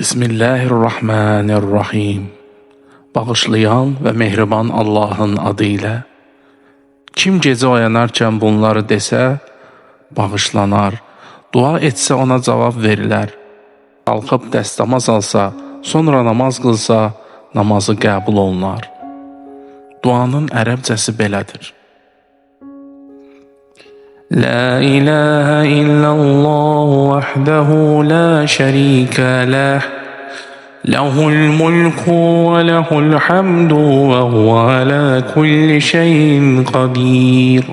Bismillahirrahmanirrahim. Bağışlayan və mehriban Allahın adıyla. Kim gecə oyanarkən bunları desə, bağışlanar. Dua etsə ona cavab verilər. Qalxıb dəstəmaz alsa, sonra namaz qılsa, namazı qəbul olunar. Duanın ərəbcəsi belədir. La ilahe illallah vahdehu la şerike leh. Lehul mulku ve lehul hamdu ve huve ala kulli şeyin kadir.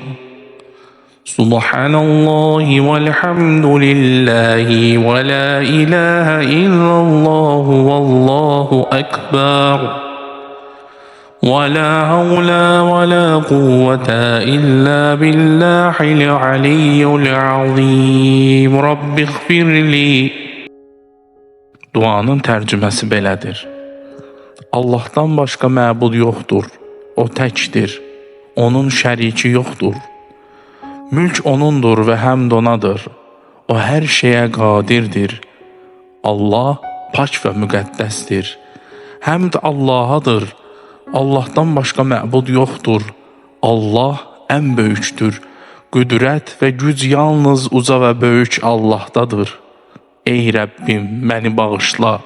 Subhanallahi velhamdülillahi ve la ilahe illallah vallahu ekber. Ve la havle ve la kuvvete illa billahil aliyyul azim. Rabbi gfirli. Duanın tərcüməsi belədir. Allahdan başqa məbud yoxdur. O təkdir. Onun şəriki yoxdur. Mülk onundur və həmd onadır. O hər şeyə qadirdir. Allah pak və müqəddəsdir. Həmd Allahadır. Allahdan başqa məbud yoxdur. Allah ən böyükdür. Qüdrət və güc yalnız uca və böyük Allahdadır. Ey Rəbbim, məni bağışla.